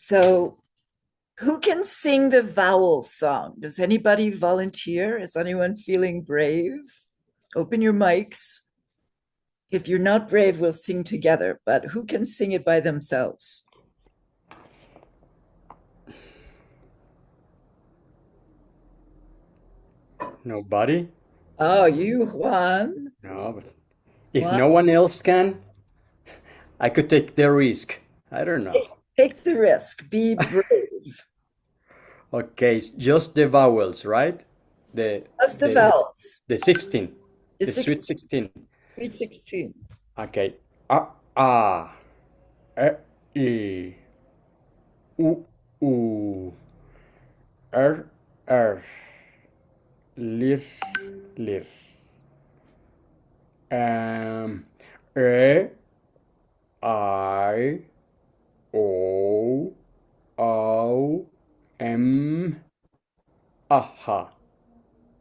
So who can sing the vowel song? Does anybody volunteer? Is anyone feeling brave? Open your mics. If you're not brave, we'll sing together, but who can sing it by themselves? Nobody? Oh, you, Juan. No, but if Juan, no one else can, I could take the risk. I don't know. take the risk. Be brave. Okay, just the vowels, right? The Just the the vowels. the 16. The The sweet 16. sweet 16. Okay. A a e u u r lir lir e I o o m aha.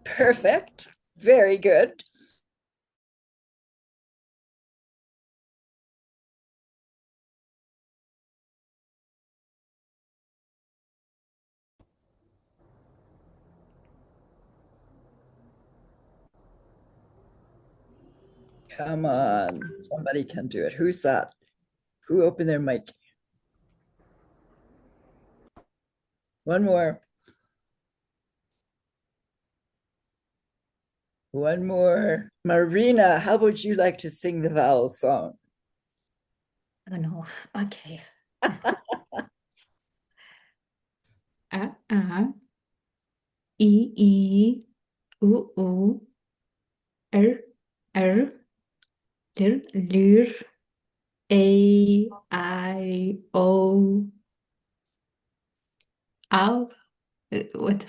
Perfect. Very good. Come on. Somebody can do it. Who's that? Who opened their mic? One more. One more. Marina, how would you like to sing the vowel song? Oh no. Okay. A I U R R Lir Lir A I O Ow. What?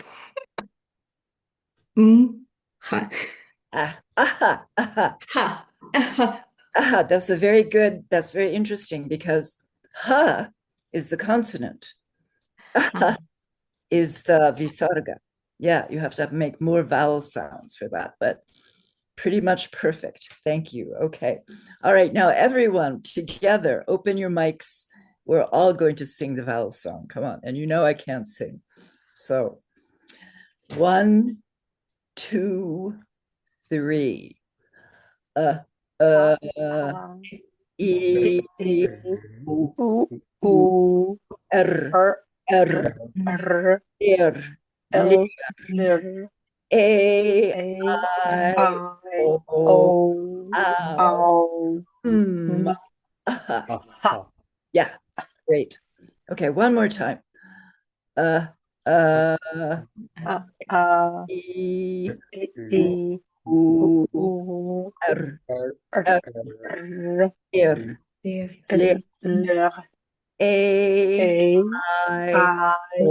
Ha. Aha, aha, Ha. aha. That's very interesting because ha is the consonant. Aha is the visarga. Yeah, you have to make more vowel sounds for that, but pretty much perfect. Thank you. Okay. All right. Now, everyone together, open your mics. We're all going to sing the vowel song. Come on. And you know I can't sing. So, 1, 2, 3. Uh, uh, E, U, U, U R, R R, R R, L, L L A, A I, I O, O ow, O Ha. Aha. Yeah, great. Okay, one more time. Uh, uh, E, E U, U R, R R R, R R, There. L, L A, A I, I O,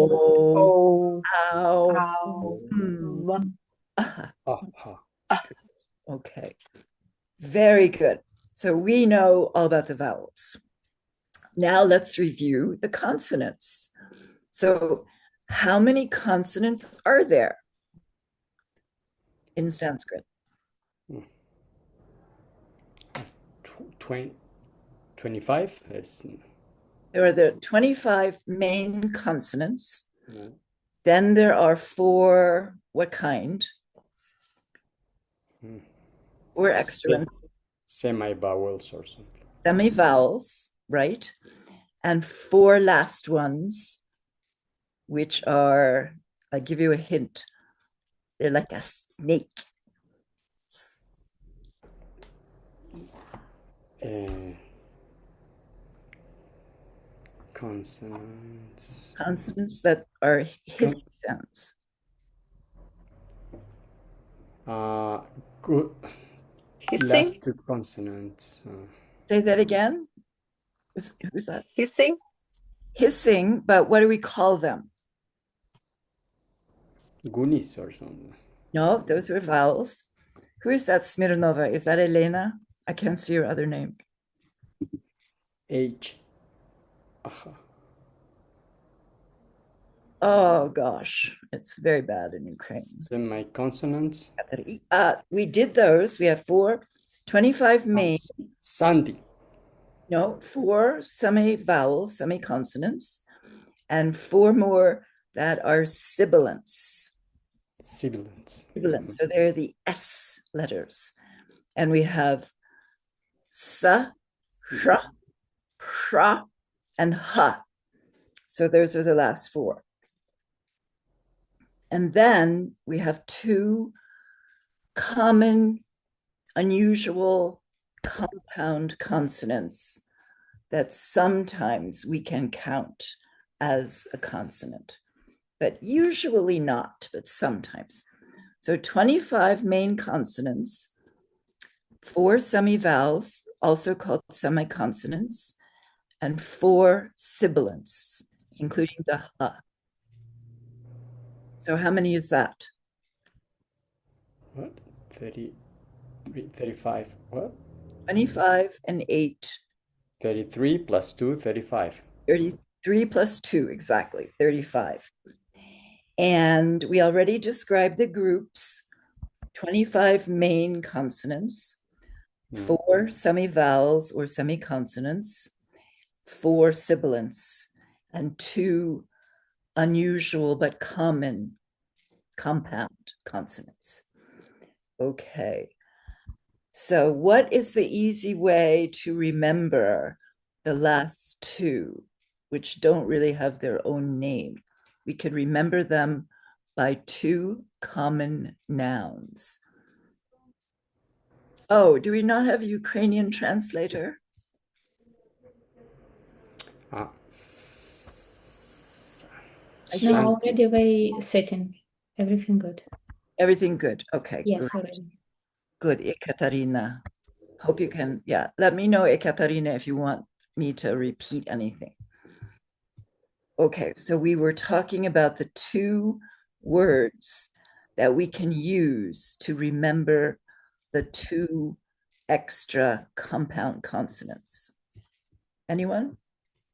O ow, O aha. Okay, very good. So we know all about the vowels. Now let's review the consonants. So, how many consonants are there in Sanskrit? 25? There are the 25 main consonants. No. Then there are 4, what kind? Or extra Semi-vowels or something. semi-vowels, right? And 4 last ones, which are, I'll give you a hint. They're like a snake. Consonants. Consonants that are hissing sounds. Good. Hissing Last 2 consonants. Say that again. Who's that? hissing Hissing, but what do we call them? Gunis or something. No, those were vowels. Who is that Smirnova? Is that Elena? I can't see your other name. H. Aha. Oh gosh, it's very bad in Ukraine. Semi-consonants. We did those. We have 25 main. Sandy. No, 4 semi-vowels, semi-consonants, and 4 more that are sibilants. Sibilants. Sibilants. So they're the S letters. And we have sa, sha, shra, and ha. So those are the last 4. And then we have 2 common, unusual compound consonants that sometimes we can count as a consonant, but usually not, but sometimes. So 25 main consonants, 4 semivowels, also called semiconsonants, and 4 sibilants, including the ha. So how many is that? What? 30, 35. What? 25 and 8. 33 plus 2, 35. 33 plus 2, exactly, 35. And we already described the groups, 25 main consonants, 4 semivowels or semiconsonants, 4 sibilants, and 2 unusual but common compound consonants. Okay. So what is the easy way to remember the last 2, which don't really have their own name? We could remember them by 2 common nouns. Oh, do we not have a Ukrainian translator? Ah. No, already we setting everything good. Everything good. Okay. Yes, Great. already. Good, Ekaterina. Hope you can, yeah. Let me know, Ekaterina, if you want me to repeat anything. Okay, so we were talking about the 2 words that we can use to remember the 2 extra compound consonants. Anyone?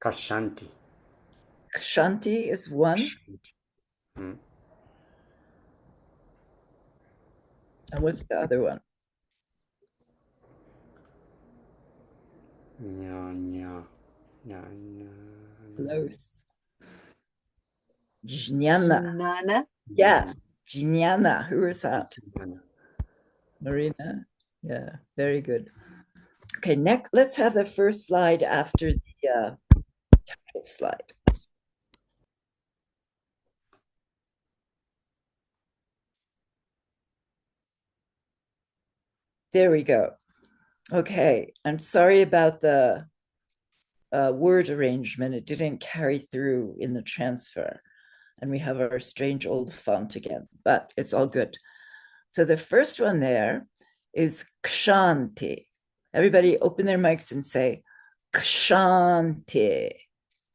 Kashanti. Kshanti is 1. Hmm. And what's the other one? Nya, nya, nya, nya. Close. Jnana. Nana. Yes, Jnana. Who is that? Marina. Yeah, very good. Okay, next, let's have the first slide after the title slide. There we go. Okay, I'm sorry about the word arrangement. It didn't carry through in the transfer. And we have our strange old font again, but it's all good. So the first one there is kshanti. Everybody open their mics and say kshanti.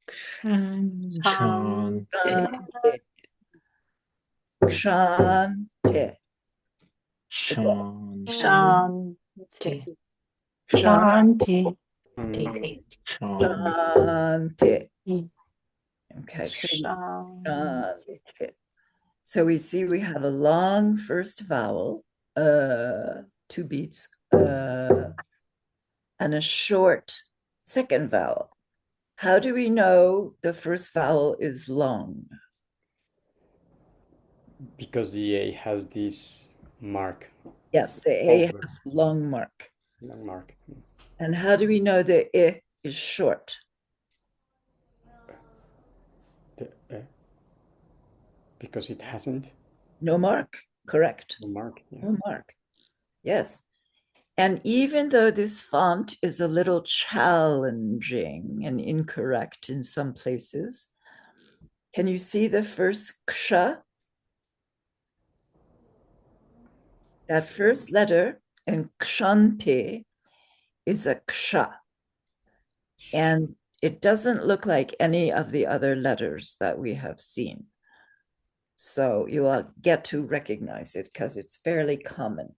Shanti. Shanti. Kshanti. Shanti. Shanti. Kshanti. Shanti. Shanti. Okay, so Shanti. so we see we have a long first vowel, 2 beats, and a short second vowel. How do we know the first vowel is long? Because the A has this mark. Yes, the A Over. has long mark. Long mark. And how do we know the I is short? Because it hasn't. No mark, correct. No mark. Yeah. No mark. Yes. And even though this font is a little challenging and incorrect in some places, can you see the first ksha? That first letter in kshanti is a ksha. And it doesn't look like any of the other letters that we have seen. So you will get to recognize it because it's fairly common.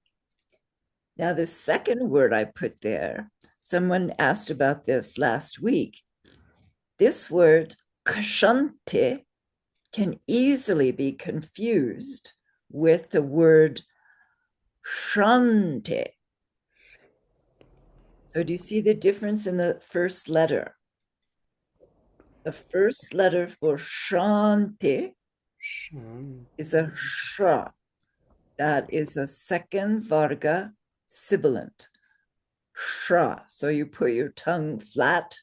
Now, the second word I put there, someone asked about this last week. This word, kshanti, can easily be confused with the word shanti. So do you see the difference in the first letter? The first letter for Shanti is a sh. That is a second Varga sibilant. Sh. So you put your tongue flat,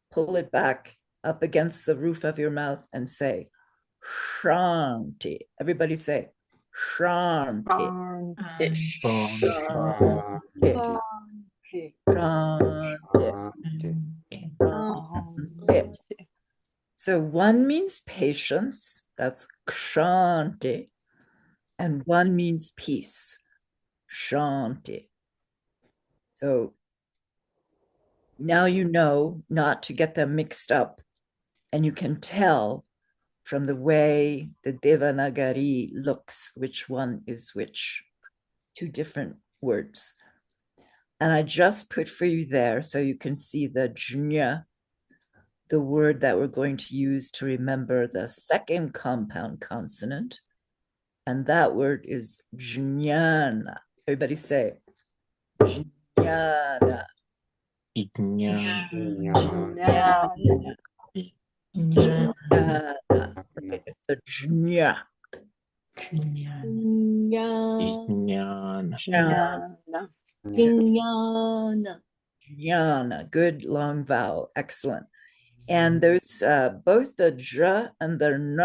pull it back up against the roof of your mouth and say Shanti. Everybody say Shanti. Shanti. Shanti. So one means patience, that's kshanti, and one means peace, shanti. So now you know not to get them mixed up, and you can tell from the way the Devanagari looks which one is which, two different words. And I just put for you there so you can see the jnya, the word that we're going to use to remember the second compound consonant. And that word is jnana. Everybody say jnana. Jnana. It's a jnya. Jnana. Good long vowel. Excellent. And there's both the j and the n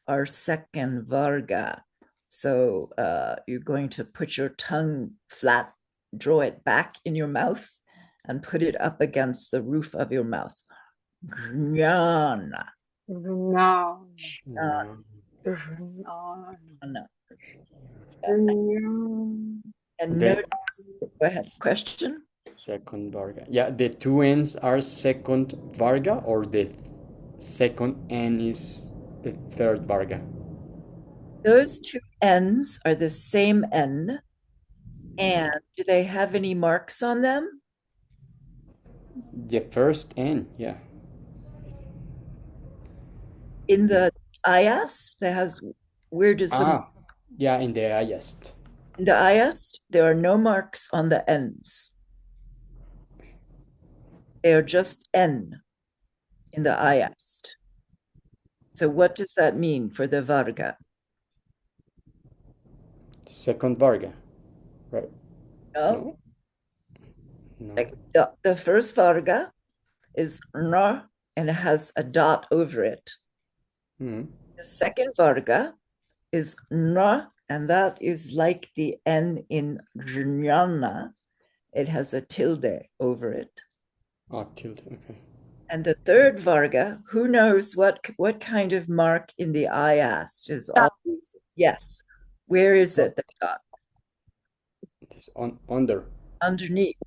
are second varga. So you're going to put your tongue flat, draw it back in your mouth, and put it up against the roof of your mouth. Jnana. And notice, go ahead, question? Second Varga. Yeah, the two N's are second Varga, or the second N is the third Varga? Those two N's are the same N. And do they have any marks on them? The first N, yeah. In the IAS, where does the yeah, in the IAST. in the IAS, there are no marks on the N's. They are just N in the IAST. So what does that mean for the Varga? Second Varga, right? No? No. Like the first Varga is N and it has a dot over it. Mm. The second Varga is N, and that is like the N in Jnana. It has a tilde over it. Oh, tilde, okay. And the third Varga, who knows what kind of mark in the IAST is always, yes. Where is it? The dot? It is under. Underneath.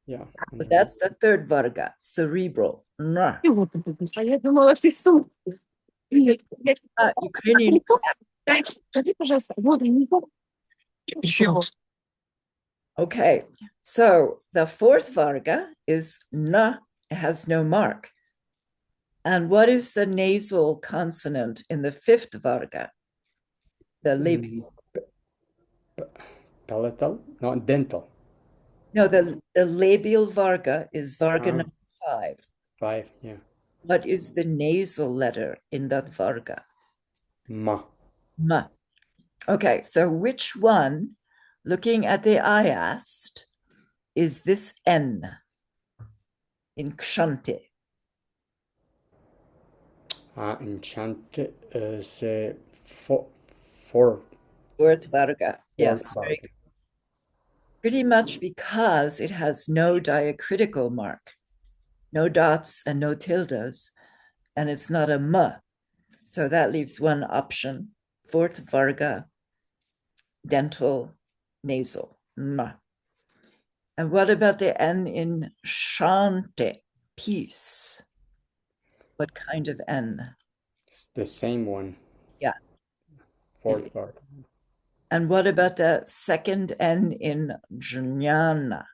Yeah. But that's the third Varga, cerebral. Ukrainian. Okay, so the fourth Varga is na, it has no mark. And what is the nasal consonant in the fifth Varga? The labial. Palatal? No, dental. No, the labial Varga is Varga number 5. 5, yeah. What is the nasal letter in that Varga? Ma. Ma. Okay, so which one, looking at the IAST, is this N in Kshanti? Enchante is fourth Varga. Yes, very good. Pretty much because it has no diacritical mark, no dots and no tildes, and it's not a M. So that leaves one option, fourth Varga, dental, nasal, M. And what about the N in Shanti, peace? What kind of N? It's the same one. Yeah. Fourth Varga. And what about the second N in Jnana?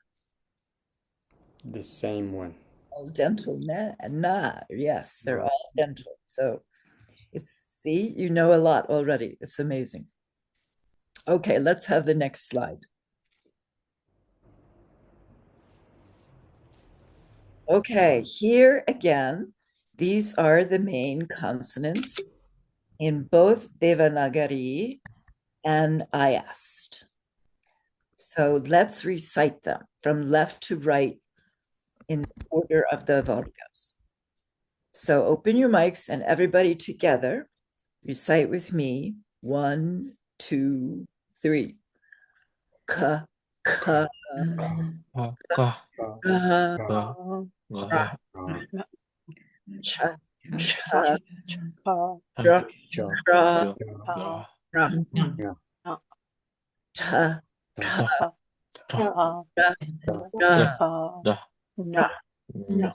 The same one. All dental, na. Yes, they're all dental. So see, you know a lot already. It's amazing. Okay, let's have the next slide. Okay, here again, These are the main consonants in both Devanagari and Ayast. So let's recite them from left to right in the order of the Vargas. So open your mics and everybody together recite with me. 1, 2, 3. Ka, ka, cha, cha, ra, ra, ra, ta, ta, ra, ra, ra,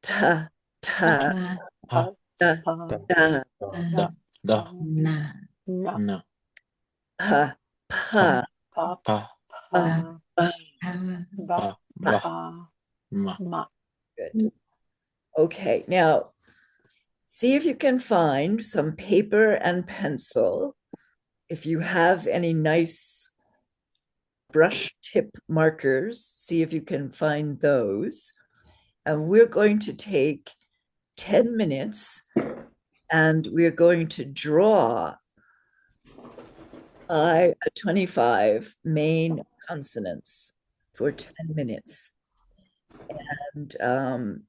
ta, ta, da, da, pa, pa, pa. Good. Okay, now see if you can find some paper and pencil. If you have any nice brush tip markers, see if you can find those. And we're going to take 10 minutes and we're going to draw 25 main consonants for 10 minutes. And I'm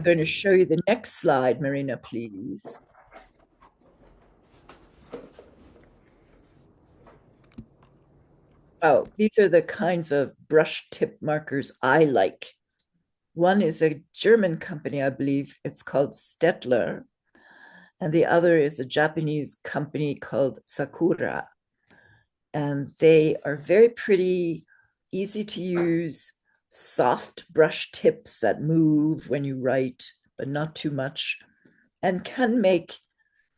going to show you the next slide, Marina, please. Oh, these are the kinds of brush tip markers I like. One is a German company, I believe it's called Stettler, and the other is a Japanese company called Sakura. And they are very pretty, easy to use, soft brush tips that move when you write, but not too much, and can make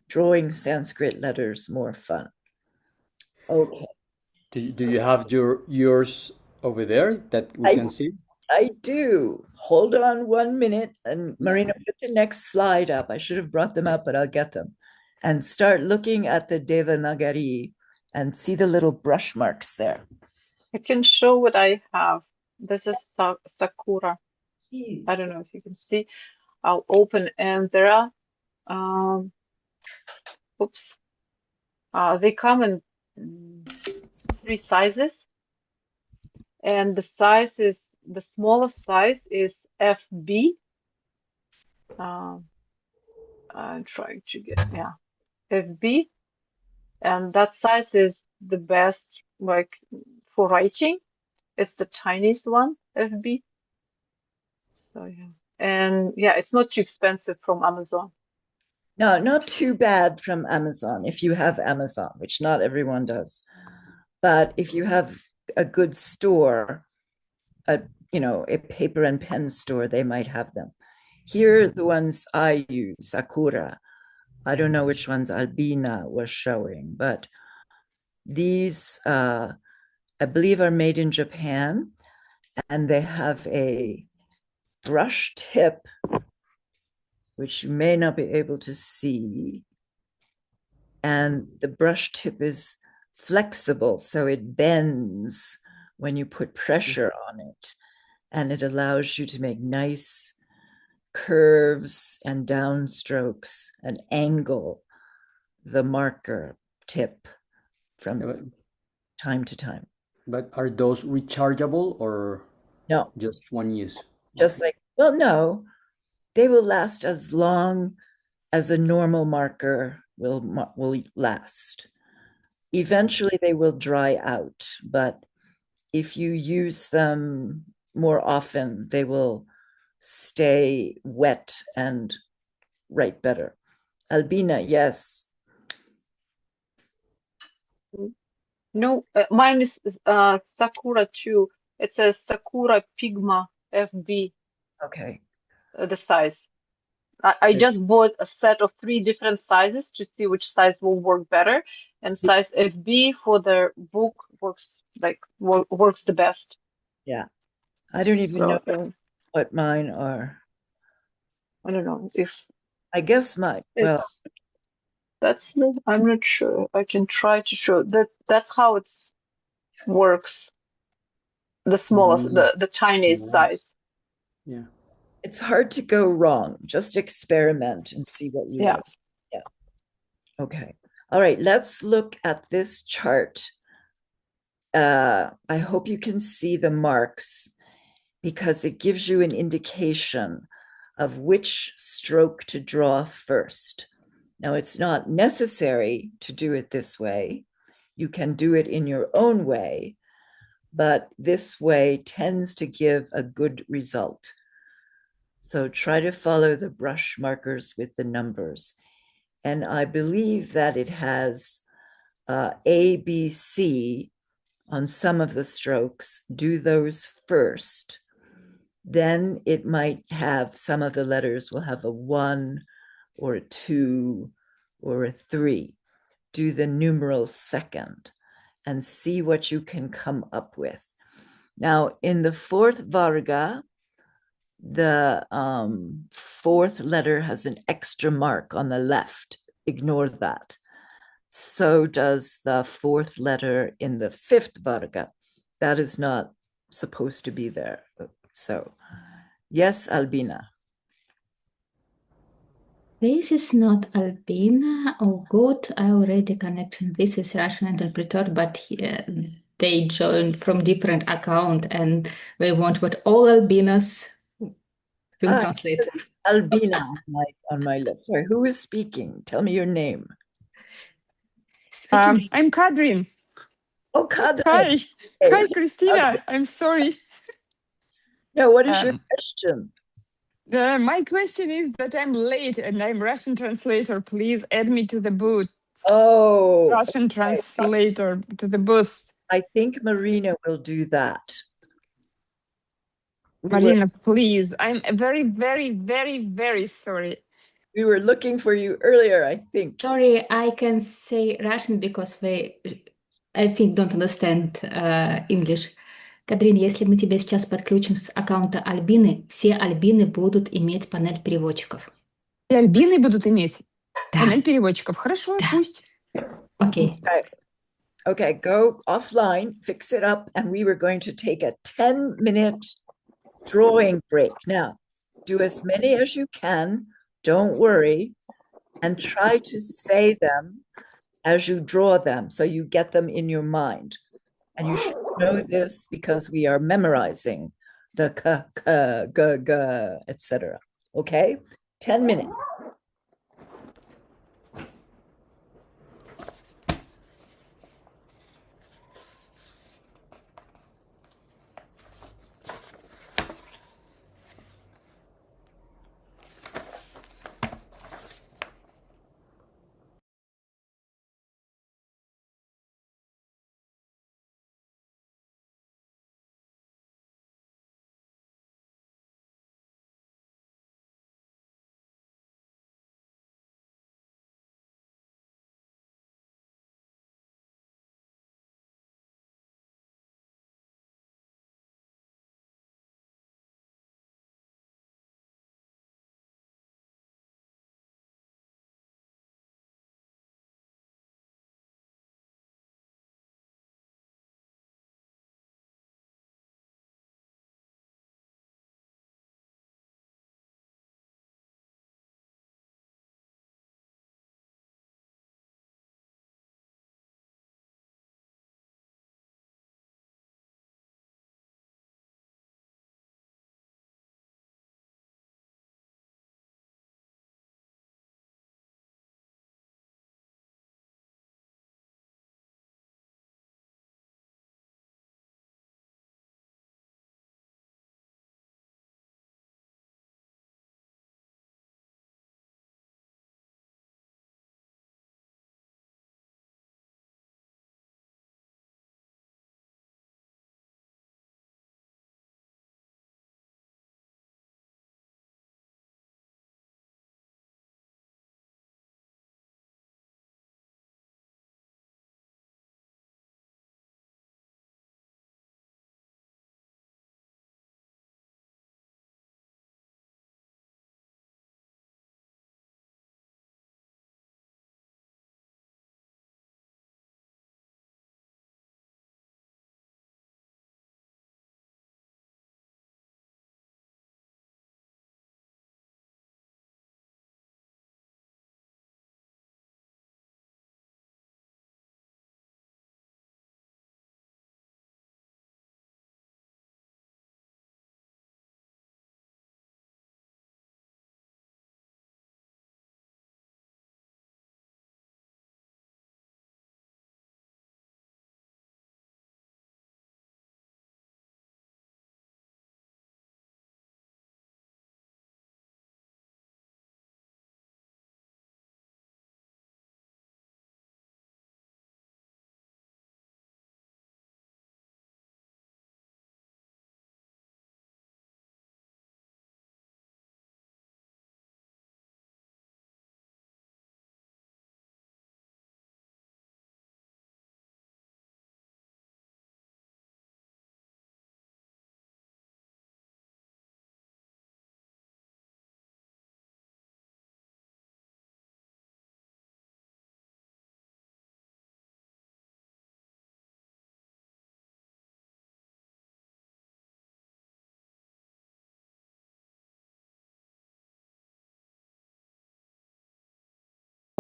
drawing Sanskrit letters more fun. Okay. Do you have yours over there that we can see? I do. Hold on 1 minute. And Marina, put the next slide up. I should have brought them up, but I'll get them. And start looking at the Devanagari and see the little brush marks there. I can show what I have. This is Sakura. I don't know if you can see. I'll open, and there are, oops. They come in 3 sizes, and the smallest size is FB. I'm trying to get, FB, and that size is the best, like, for writing. It's the tiniest one, FB. So yeah, and yeah, it's not too expensive from Amazon. No, not too bad from Amazon if you have Amazon, which not everyone does. But if you have a good store, a paper and pen store, they might have them. Here are the ones I use, Sakura. I don't know which ones Albina was showing, but these, I believe, are made in Japan, and they have a brush tip, which you may not be able to see. And the brush tip is flexible, so it bends when you put pressure on it, and it allows you to make nice curves and downstrokes and angle the marker tip from time to time. But are those rechargeable or no? Just one use? Just like, well, no, they will last as long as a normal marker will last. Eventually, they will dry out, but if you use them more often, they will stay wet and write better. Albina, yes. No, mine is Sakura too. It says Sakura Pigma FB. Okay. The size. I just bought a set of 3 different sizes to see which size will work better, and size FB for the book works the best. Yeah, I don't even know what mine are. I don't know if. I guess mine. Well, I'm not sure. I can try to show that. That's how it works. The smallest, the tiniest size. Yeah. It's hard to go wrong. Just experiment and see what you like. Yeah. Okay. All right. Let's look at this chart. I hope you can see the marks because it gives you an indication of which stroke to draw first. Now, it's not necessary to do it this way. You can do it in your own way, but this way tends to give a good result. So try to follow the brush markers with the numbers. And I believe that it has A, B, C on some of the strokes. Do those first. Then it might have some of the letters will have a 1 or a 2 or a 3. Do the numeral second and see what you can come up with. Now, in the fourth varga, the fourth letter has an extra mark on the left. Ignore that. So does the fourth letter in the fifth varga. That is not supposed to be there. So, yes, Albina. This is not Albina. Oh, good. I already connected. This is Russian interpreter, but they joined from different account, and we want what all Albinas will translate. Albina on my list. Sorry, who is speaking? Tell me your name. I'm Kadrin. Oh, Kadrin. Hi. Hey. Hi, Christina. I'm sorry. No, what is your question? My question is that I'm late and I'm Russian translator. Please add me to the booth. Oh, Russian translator to the booth. I think Marina will do that. Marina, please. I'm very, very, very, very sorry. We were looking for you earlier, I think. Sorry, I can say Russian because they, I think, don't understand English. Кадрин, если мы тебя сейчас подключим с аккаунта Альбины, все Альбины будут иметь панель переводчиков. Все Альбины будут иметь панель переводчиков. Хорошо, пусть. Окей. Okay, go offline, fix it up, and we were going to take a 10-minute drawing break. Now, do as many as you can, don't worry, and try to say them as you draw them so you get them in your mind. And you should know this because we are memorizing the k, g, etc. Okay? 10 minutes.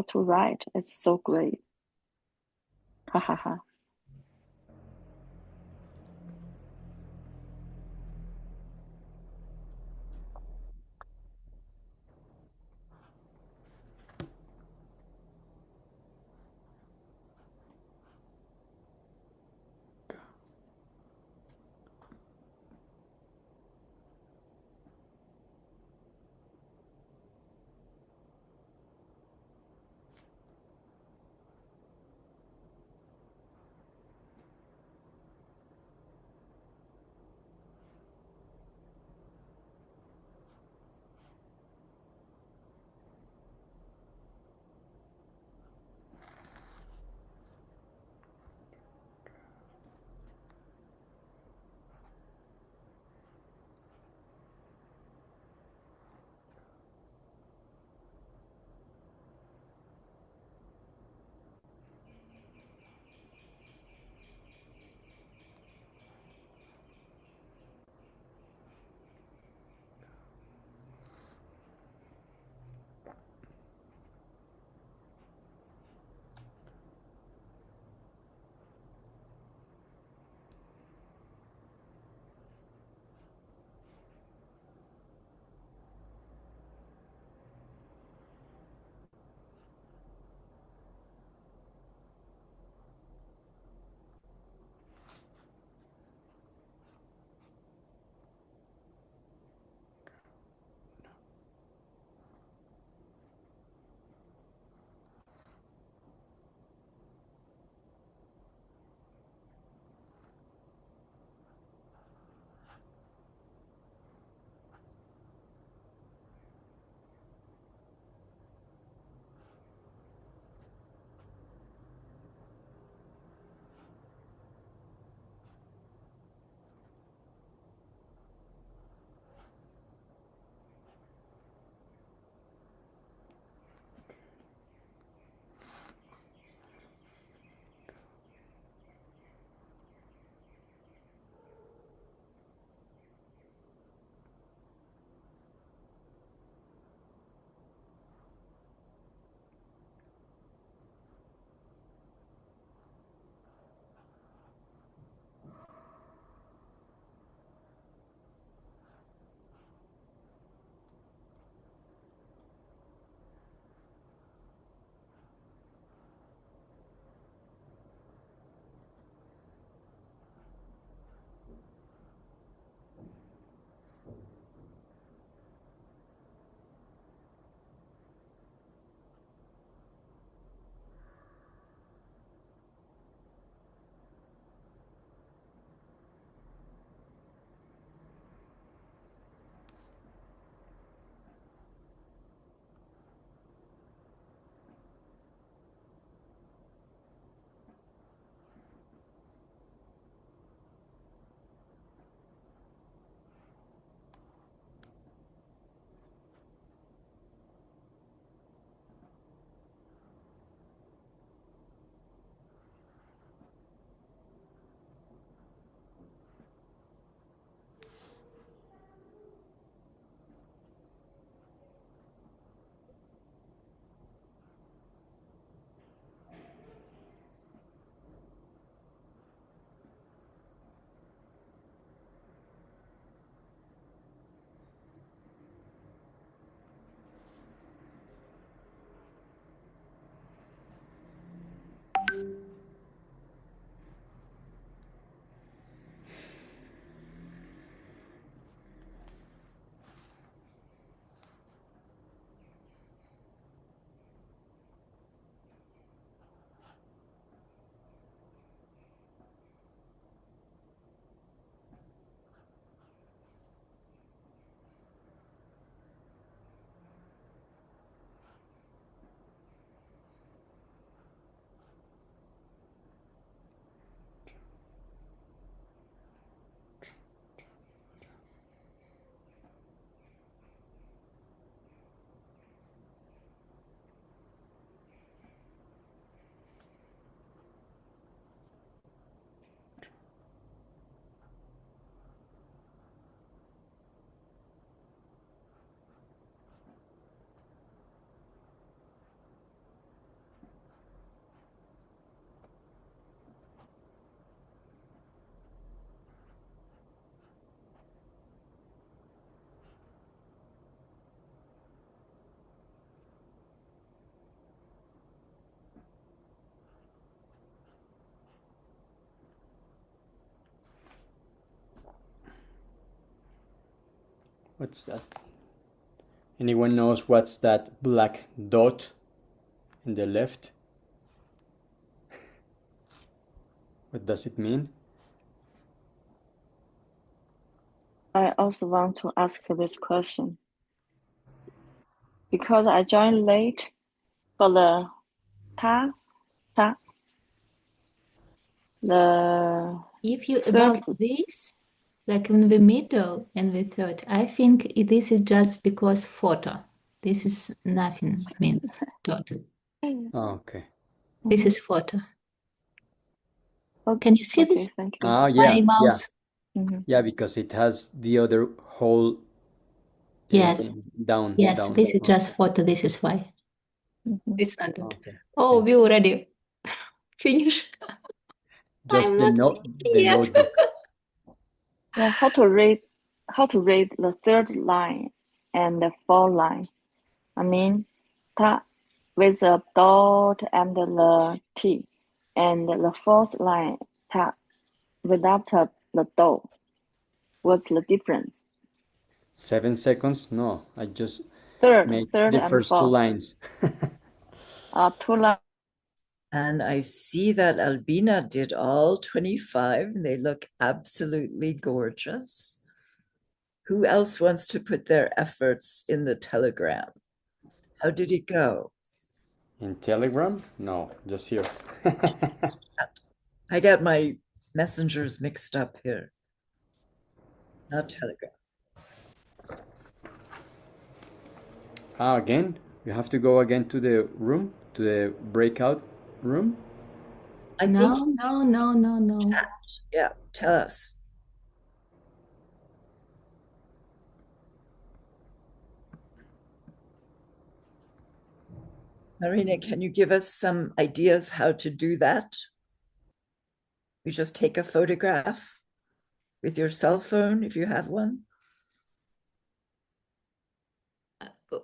to write. It's so great. Ha ha ha. What's that? Anyone knows what's that black dot in the left? What does it mean? I also want to ask this question because I joined late for the ta, the If you third. about this, like in the middle and the third, I think this is just because photo. This is nothing means total. Oh, okay. This is photo. Okay, Can you see okay, this? thank you. Ah, yeah, My mouse. yeah, because it has the other whole Yes. down, Yes, down. this is just photo. This is why. It's not total. Okay. Oh, we already finished. Just I'm the not the yet. notebook. Yeah, how to read the third line and the fourth line. I mean, ta with a dot and the T, and the fourth line ta without the dot. What's the difference? 7 seconds? No, I just Third made the and first two fourth. lines. 2 lines. And I see that Albina did all 25, and they look absolutely gorgeous. Who else wants to put their efforts in the Telegram? How did it go? In Telegram? No, just here. I got my messengers mixed up here. Not Telegram. Ah, again? You have to go again to the room, to the breakout room? I No, think, no. yeah, tell us. Marina, can you give us some ideas how to do that? You just take a photograph with your cell phone if you have one.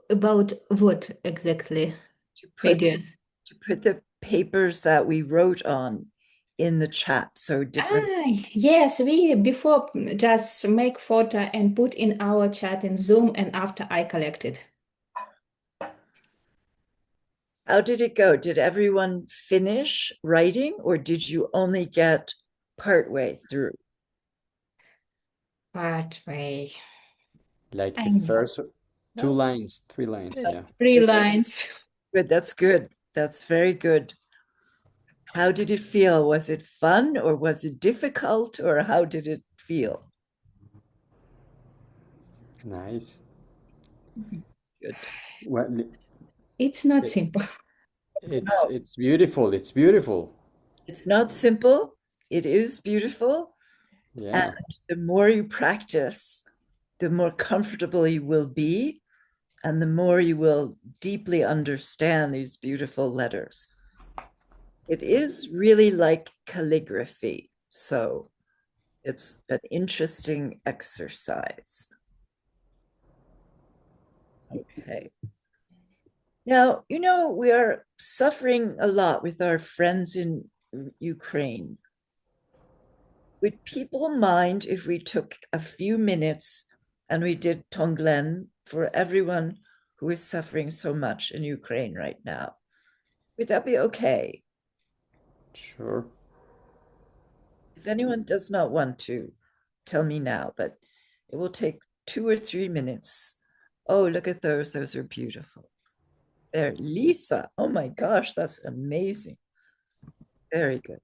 About what exactly? To put, Videos. to put the papers that we wrote on in the chat. So different. Yes, we before just make photo and put in our chat in Zoom, and after I collect it. How did it go? Did everyone finish writing, or did you only get partway through? Partway. Like I the know. first two lines, 3 lines, yeah. 3 lines. Good. That's good. That's very good. How did it feel? Was it fun, or was it difficult, or how did it feel? Nice. Good. Well, It's not simple. it's beautiful. It's beautiful. It's not simple. It is beautiful. Yeah. And the more you practice, the more comfortable you will be, and the more you will deeply understand these beautiful letters. It is really like calligraphy. So it's an interesting exercise. Okay. Now, we are suffering a lot with our friends in Ukraine. Would people mind if we took a few minutes and we did Tonglen for everyone who is suffering so much in Ukraine right now? Would that be okay? Sure. If anyone does not want to, tell me now, but it will take 2 or 3 minutes. Oh, look at those. Those are beautiful. There, Lisa. Oh my gosh, that's amazing. Very good.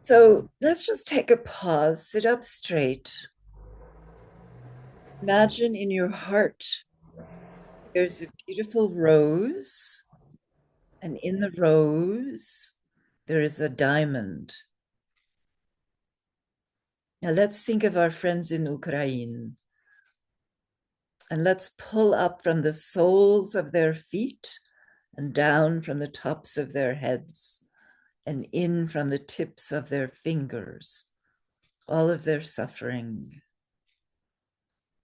So let's just take a pause, sit up straight. Imagine in your heart there's a beautiful rose, and in the rose there is a diamond. Now let's think of our friends in Ukraine, and let's pull up from the soles of their feet and down from the tops of their heads and in from the tips of their fingers, all of their suffering.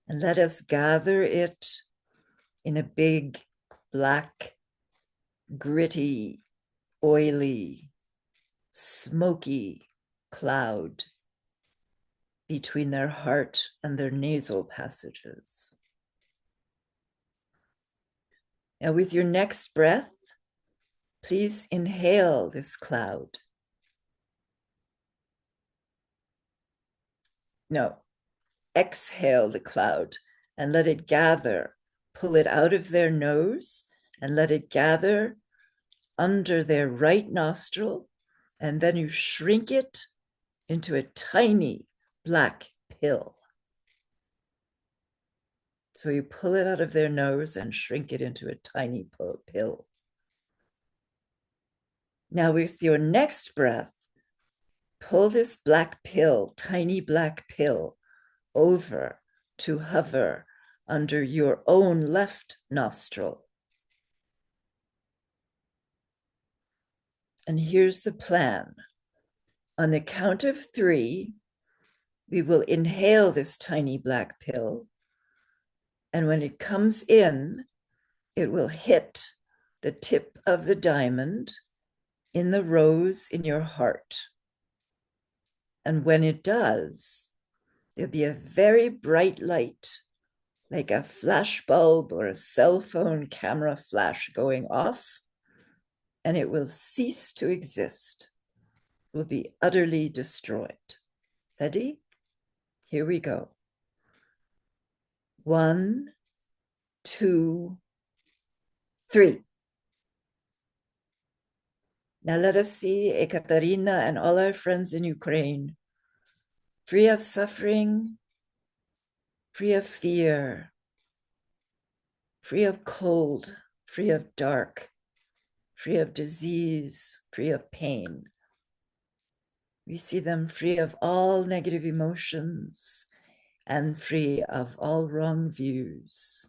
And let us gather it in a big, black, gritty, oily, smoky cloud. between their heart and their nasal passages. Now, with your next breath, please inhale this cloud. No, exhale the cloud and let it gather. Pull it out of their nose and let it gather under their right nostril. And then you shrink it into a tiny black pill. So you pull it out of their nose and shrink it into a tiny pill. Now with your next breath, pull this black pill, tiny black pill, over to hover under your own left nostril. And here's the plan. On the count of 3, we will inhale this tiny black pill. And when it comes in, it will hit the tip of the diamond in the rose in your heart. And when it does, there'll be a very bright light, like a flash bulb or a cell phone camera flash going off, and it will cease to exist, will be utterly destroyed. Ready? Here we go. 1, 2, 3. Now let us see Ekaterina and all our friends in Ukraine, free of suffering, free of fear, free of cold, free of dark, free of disease, free of pain. We see them free of all negative emotions and free of all wrong views.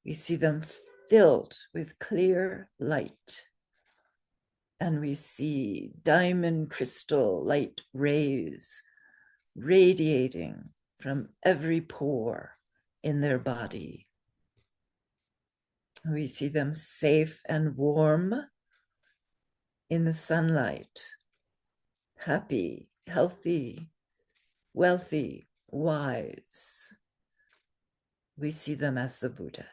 We see them filled with clear light. And we see diamond crystal light rays radiating from every pore in their body. We see them safe and warm in the sunlight, happy, healthy, wealthy, wise. We see them as the Buddha.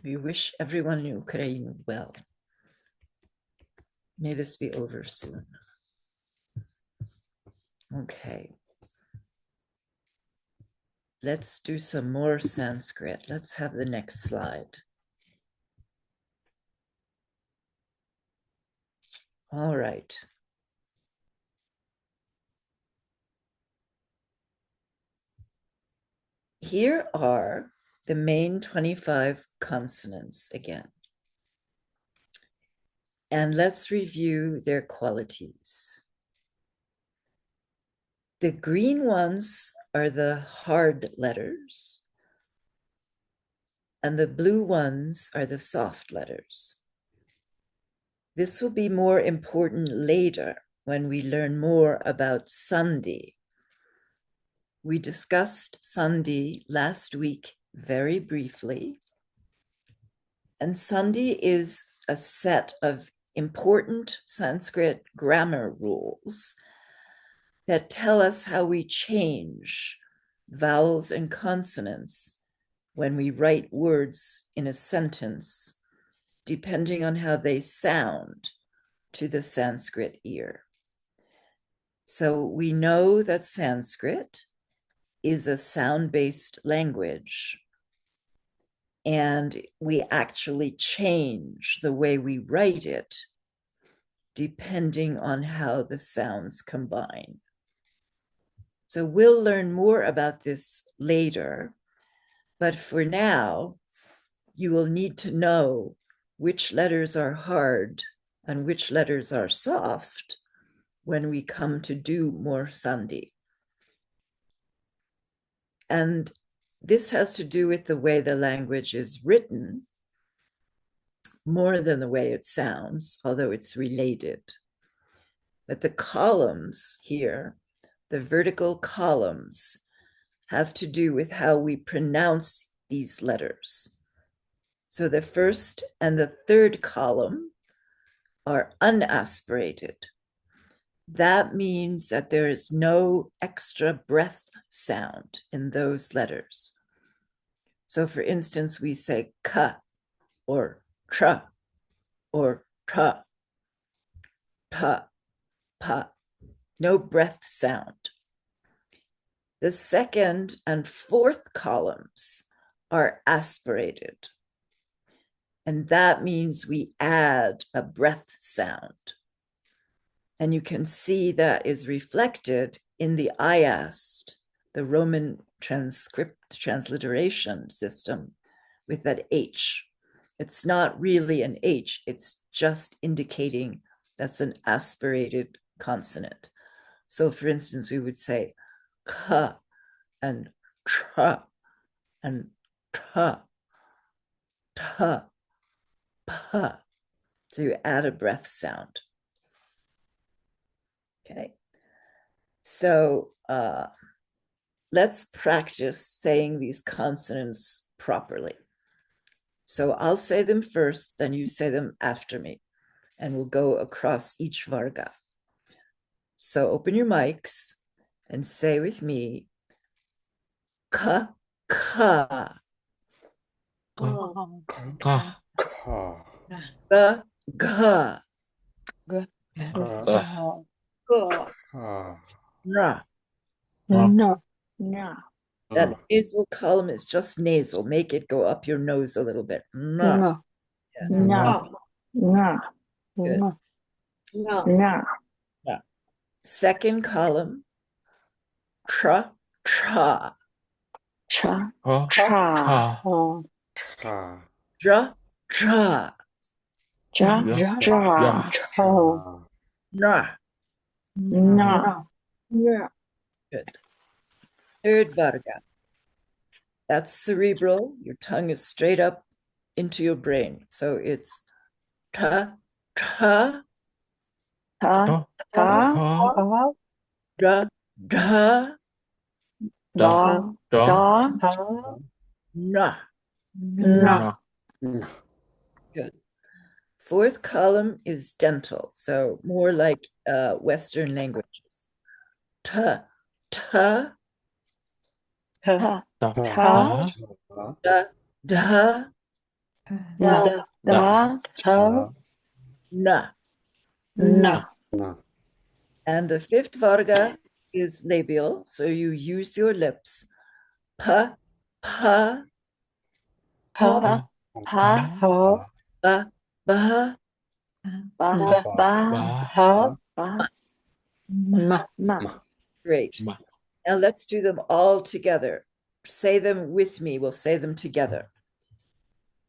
We wish everyone in Ukraine well. May this be over soon. Okay. Let's do some more Sanskrit. Let's have the next slide. All right. Here are the main 25 consonants again. And let's review their qualities. The green ones are the hard letters, and the blue ones are the soft letters. This will be more important later when we learn more about Sandhi. We discussed Sandhi last week very briefly, and Sandhi is a set of important Sanskrit grammar rules that tell us how we change vowels and consonants when we write words in a sentence, depending on how they sound to the Sanskrit ear. So we know that Sanskrit is a sound-based language, and we actually change the way we write it depending on how the sounds combine. So we'll learn more about this later, but for now, you will need to know which letters are hard and which letters are soft when we come to do more Sandhi. And this has to do with the way the language is written more than the way it sounds, although it's related. But the columns here, the vertical columns, have to do with how we pronounce these letters. So the first and the third column are unaspirated. That means that there is no extra breath sound in those letters. So for instance, we say ka or tra or ta, pa, pa, no breath sound. The second and fourth columns are aspirated. And that means we add a breath sound. And you can see that is reflected in the IAST, the Roman transliteration system, with that H. It's not really an H, it's just indicating that's an aspirated consonant. So for instance, we would say ka and tra and ta, ta, pa. So you add a breath sound. Okay. So let's practice saying these consonants properly. So I'll say them first, then you say them after me, and we'll go across each varga. So open your mics and say with me, ka, ka, Ka. Ka. ga, ga, Ga. Ka. Ga. Ka. ra. Na. Na. That nasal column is just nasal. Make it go up your nose a little bit. Ra. Na. Na. Na. Good. Na. Na. Second column, tra, tra, Cha. Ka. Cha. Ka. Ka. dra, dra, Ja. Ja. Ja. Cha. na. Na. Na. Good. Third varga. That's cerebral. Your tongue is straight up into your brain. So it's ta, ta, Ta. Ta. Ta. dra, dra, Da. Da. Ta. na. Na. Na. Good. Fourth column is dental. So more like Western languages. Ta, ta, Ta. Ta. Ta. da, da, Da. Da. Ta. na. Na. Na. And the fifth varga is labial. So you use your lips. Pa, pa, Pa. Pa. Pa. ba, ba, Ba. Ba. Pa. Ba. Ma. Ma. great. Ma. Now let's do them all together. Say them with me. We'll say them together.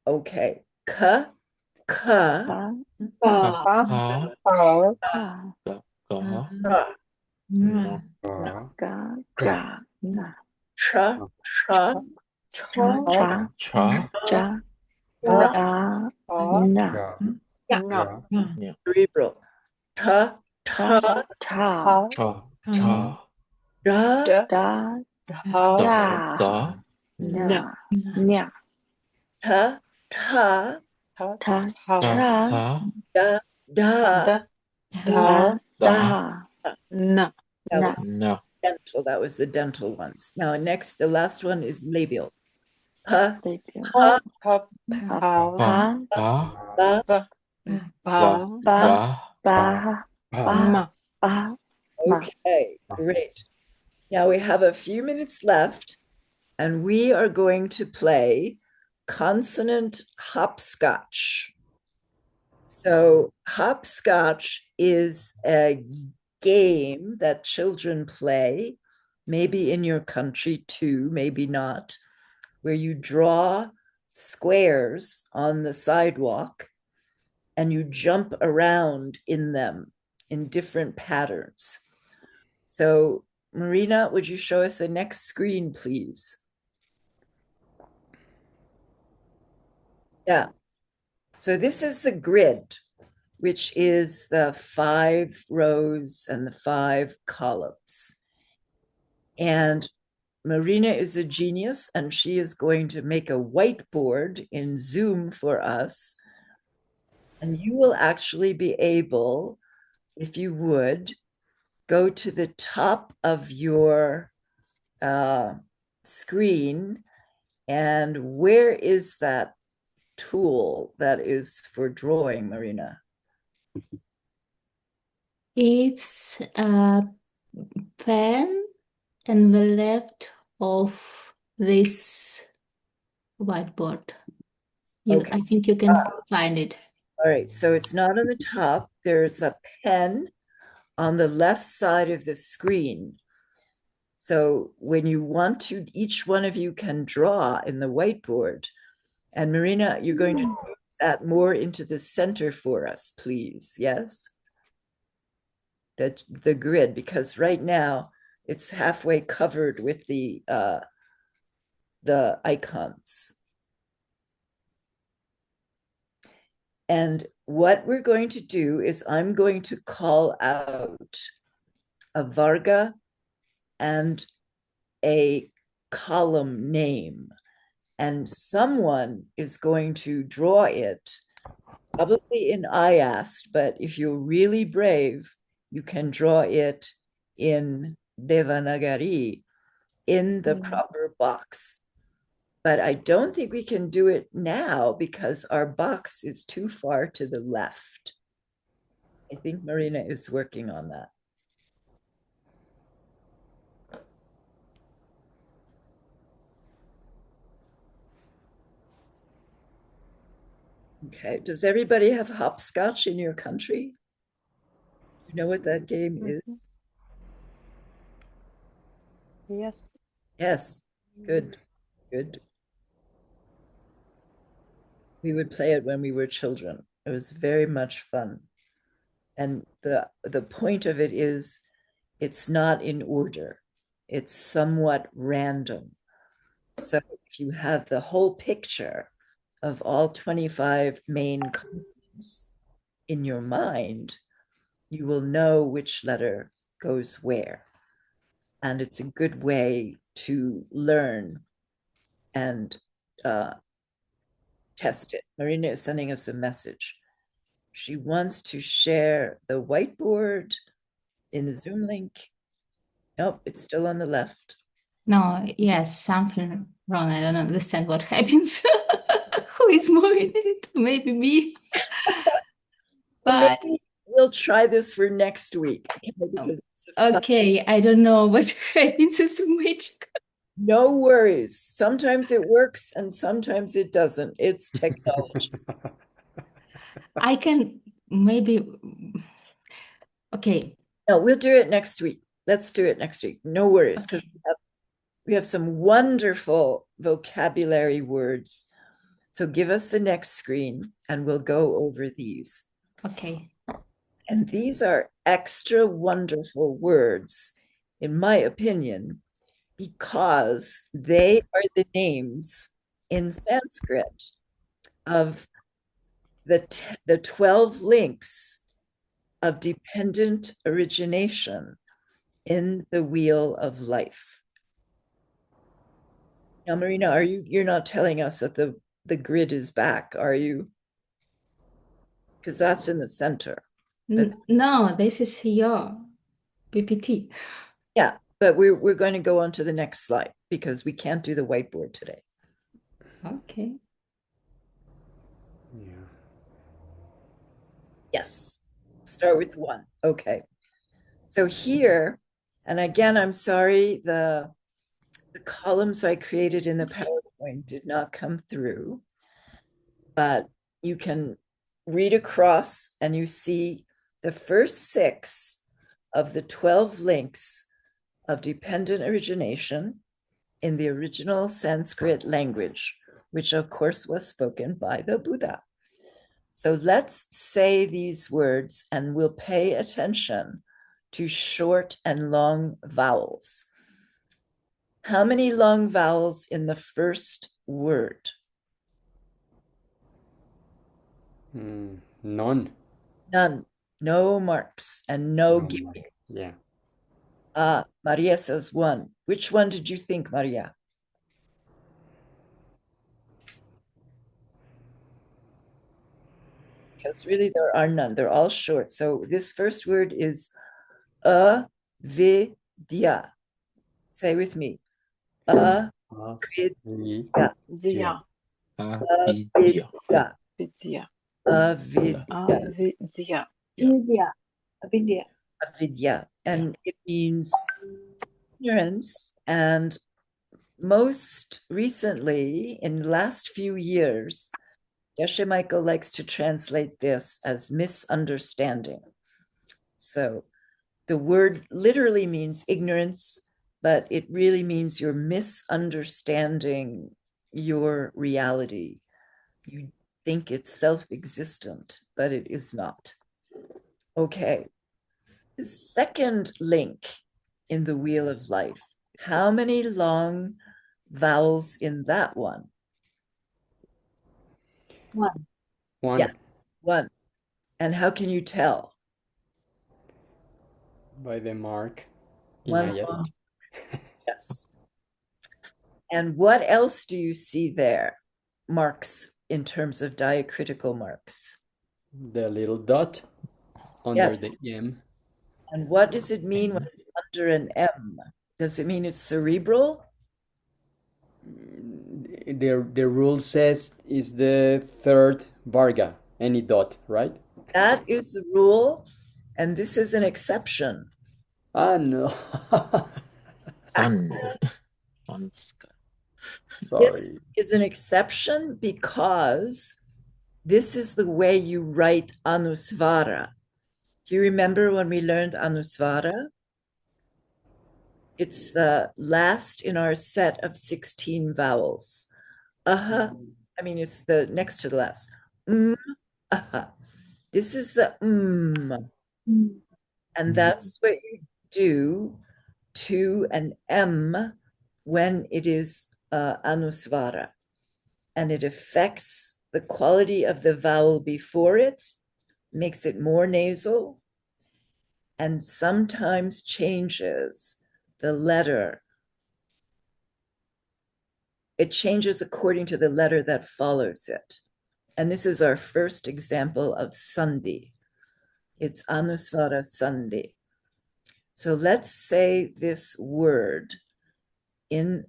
Okay. Ka, ka, Pa. Pa. Pa. Pa. Pa. Ka. ra, Ka. Ga. Ga. Na. tra, tra, Cha. Cha. Cha. Ja. na, Ja. Pa. Na. Ja. Na. Ja. cerebral. Ta, Ta. ta, Ta. Pa. Cha. Cha. da, Da. Da. Da. Da. Da. Na. Nya. ta, ta, Ta. Ta. Ta. Ta. Ta. da, da. Da. Da. Da. Da. Na. That Na. was Na. dental. That was the dental ones. Now next, the last one is labial. Pa, Pa. Pa. Pa. Pa. Pa. Pa. ba, Pa. Ba. Ba. Ba. Ba. Ma. Ba. Ma. okay, great. Now we have a few minutes left, and we are going to play consonant hopscotch. So hopscotch is a game that children play, maybe in your country too, maybe not, where you draw squares on the sidewalk and you jump around in them in different patterns. So Marina, would you show us the next screen, please? Yeah. So this is the grid, which is the 5 rows and the 5 columns. And Marina is a genius, and she is going to make a whiteboard in Zoom for us. And you will actually be able, if you would, go to the top of your screen. And where is that tool that is for drawing, Marina? It's a pen and the left of this whiteboard. Okay. I think you can find it. All right, so it's not on the top. There's a pen on the left side of the screen. So when you want to, each one of you can draw in the whiteboard. And Marina, you're going to move that more into the center for us, please. Yes? The grid, because right now it's halfway covered with the icons. And what we're going to do is I'm going to call out a Varga and a column name. And someone is going to draw it, probably in IAST, but if you're really brave, you can draw it in Devanagari in the proper box. But I don't think we can do it now because our box is too far to the left. I think Marina is working on that. Okay, does everybody have hopscotch in your country? You know what that game is? Yes. Yes, good, good. We would play it when we were children. It was very much fun. And the point of it is it's not in order. It's somewhat random. So if you have the whole picture of all 25 main consonants in your mind, you will know which letter goes where. And it's a good way to learn and test it. Marina is sending us a message. She wants to share the whiteboard in the Zoom link. Nope, it's still on the left. No, yes, something wrong. I don't understand what happens. Who is moving it? Maybe me. But maybe we'll try this for next week. Because okay, I don't know what happens. It's magic. No worries. Sometimes it works and sometimes it doesn't. It's technology. I can maybe. Okay. No, we'll do it next week. Let's do it next week. No worries, because we have some wonderful vocabulary words. So give us the next screen and we'll go over these. Okay. And these are extra wonderful words, in my opinion, because they are the names in Sanskrit of the 12 links of dependent origination in the wheel of life. Now, Marina, you're not telling us that the grid is back, are you? Because that's in the center. No, this is your PPT. Yeah, but we're going to go on to the next slide because we can't do the whiteboard today. Okay. Yeah. Yes. Start with 1. Okay. So here, and again, I'm sorry, the columns I created in the PowerPoint did not come through, but you can read across and you see the first 6 of the 12 links of dependent origination in the original Sanskrit language, which of course was spoken by the Buddha. So let's say these words and we'll pay attention to short and long vowels. How many long vowels in the first word? None. None. No marks and no giving. Yeah. Maria says one. Which one did you think, Maria? Because really there are none. They're all short. So this first word is avidya. Say with me. Avidya. Avidya. Dia. Avidya. Vidya. Avidya. Avidya. Avidya. Avidya. Avidya. And it means ignorance. And most recently, in the last few years, Geshe Michael likes to translate this as misunderstanding. So the word literally means ignorance, but it really means you're misunderstanding your reality. You think it's self-existent, but it is not. Okay. The second link in the wheel of life. How many long vowels in that one? One. One. Yes, one. And how can you tell? By the mark. One Yes. long. Yes. And what else do you see there? Marks in terms of diacritical marks. The little dot under Yes. the M. And what does it mean when it's under an M? Does it mean it's cerebral? The rule says is the third varga, any dot, right? That is the rule, and this is an exception. Ah, no. Sorry. This is an exception because this is the way you write Anusvara. Do you remember when we learned Anusvara? It's the last in our set of 16 vowels. I mean, it's the next to the last. This is the and that's what you do to an M when it is Anusvara. And it affects the quality of the vowel before it, makes it more nasal, and sometimes changes the letter. It changes according to the letter that follows it. And this is our first example of Sandhi. It's Anusvara Sandhi. So let's say this word in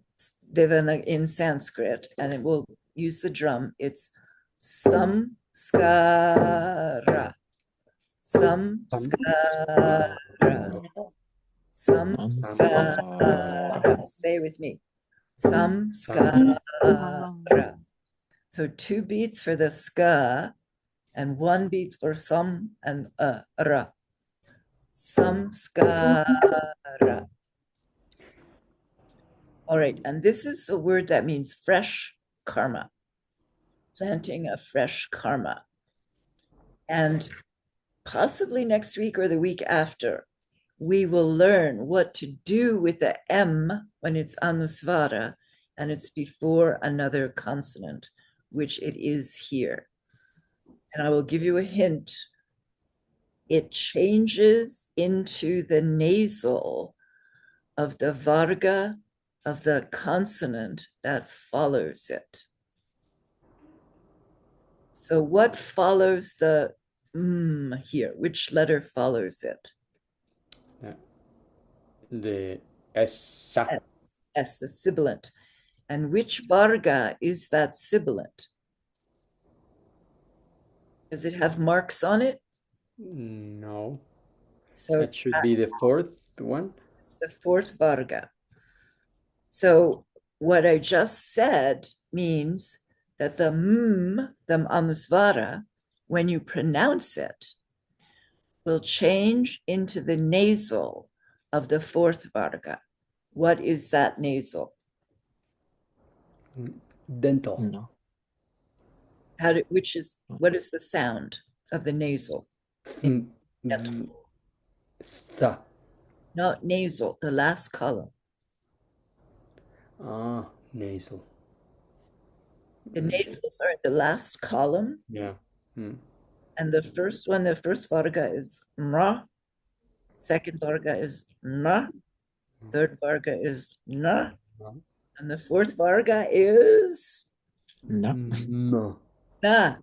Sanskrit, and it will use the drum. It's samskara. Samskara. Samskara. Say with me. Samskara. So 2 beats for the ska and 1 beat for sam and ra. Samskara. All right, and this is a word that means fresh karma, planting a fresh karma. And possibly next week or the week after, we will learn what to do with the M when it's Anusvara and it's before another consonant, which it is here. And I will give you a hint. It changes into the nasal of the varga of the consonant that follows it. So what follows the here? Which letter follows it? The S. S, the sibilant. And which varga is that sibilant? Does it have marks on it? No. So that should be the fourth one. It's the fourth varga. So what I just said means that the the Anusvara, when you pronounce it, will change into the nasal of the fourth varga. What is that nasal? Dental. No. What is the sound of the nasal? Sta. Not nasal, the last column. Nasal. The nasals are the last column. Yeah. And the first one, the first varga is mra. Second varga is na. Third Varga is na. No. And the fourth Varga is No. No. na.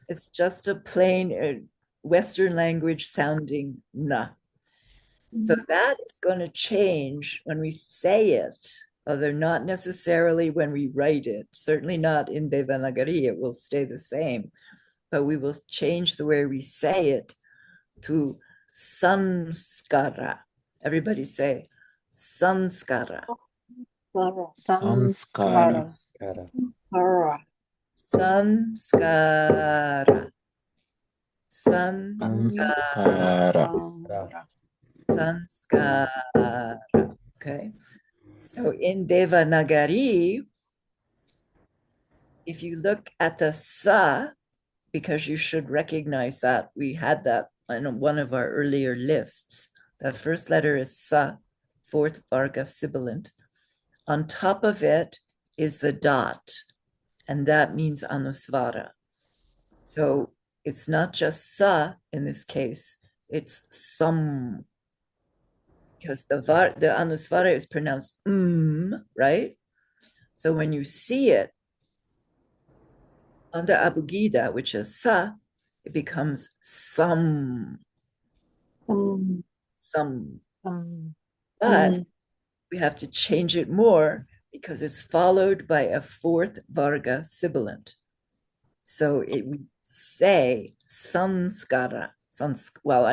It's just a plain Western language sounding na. So that is going to change when we say it, although not necessarily when we write it. Certainly not in Devanagari, it will stay the same. But we will change the way we say it to sanskara. Everybody say sanskara. Sanskara. Sanskara. Sanskara. Sanskara. Sanskara. Sanskara. Okay. So in Devanagari, if you look at the sa, because you should recognize that we had that on one of our earlier lists. The first letter is sa, fourth Varga sibilant. On top of it is the dot, and that means anusvara. So it's not just sa in this case, it's sam, because the anusvara is pronounced right? So when you see it on the abugida, which is sa, it becomes sam. But we have to change it more because it's followed by a fourth Varga sibilant. So we say sanskara. Well,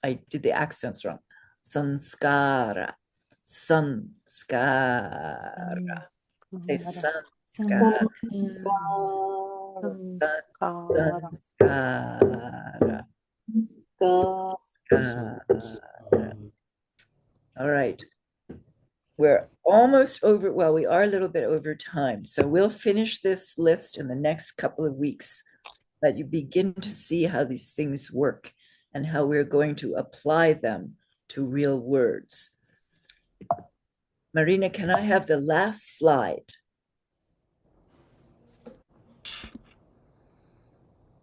I did the accents wrong. Sanskara. Sanskara. Say sanskara. Sanskara. All right. We're almost over. Well, we are a little bit over time. So we'll finish this list in the next couple of weeks, that you begin to see how these things work and how we're going to apply them to real words. Marina, can I have the last slide?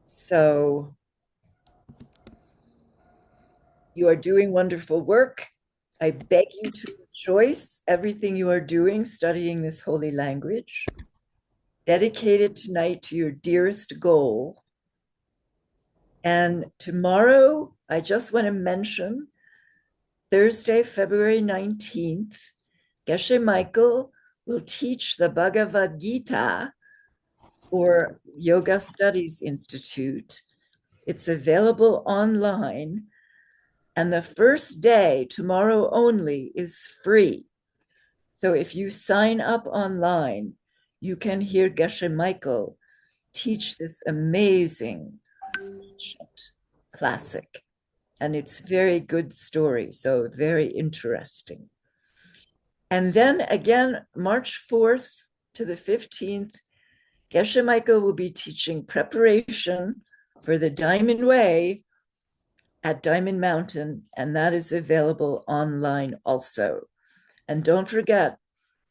So you are doing wonderful work. I beg you to rejoice everything you are doing, studying this holy language. Dedicate it tonight to your dearest goal. And tomorrow, I just want to mention, Thursday, February 19th, Geshe Michael will teach the Bhagavad Gita for Yoga Studies Institute. It's available online. And the first day, tomorrow only, is free. So if you sign up online, you can hear Geshe Michael teach this amazing classic. And it's very good story, so very interesting. And then again, March 4th to the 15th, Geshe Michael will be teaching preparation for the Diamond Way at Diamond Mountain, and that is available online also. And don't forget,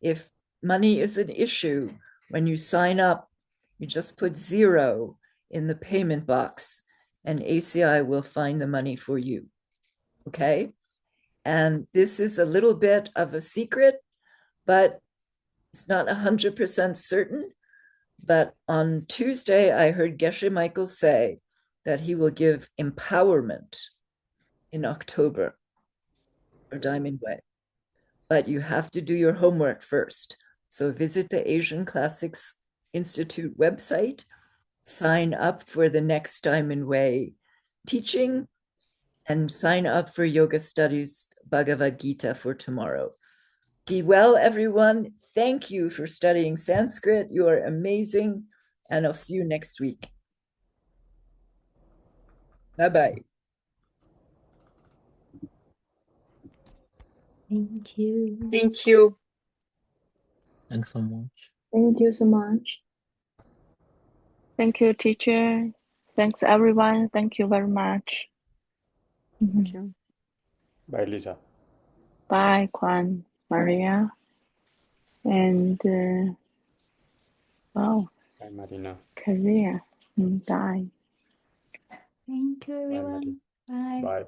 if money is an issue, when you sign up, you just put 0 in the payment box, and ACI will find the money for you. Okay? And this is a little bit of a secret, but it's not 100% certain. But on Tuesday, I heard Geshe Michael say that he will give empowerment in October for Diamond Way. But you have to do your homework first. So visit the Asian Classics Institute website, sign up for the next Diamond Way teaching, and sign up for Yoga Studies Bhagavad Gita for tomorrow. Be well, everyone. Thank you for studying Sanskrit. You are amazing. And I'll see you next week. Bye-bye. Thank you. Thank you. Thanks so much. Thank you so much. Thank you, teacher. Thanks, everyone. Thank you very much. Thank you. Bye, Lisa. Bye, Kwan, Maria. And, Bye, Marina. Korea. Bye. Thank you, Bye, Marina. everyone. Bye. Bye.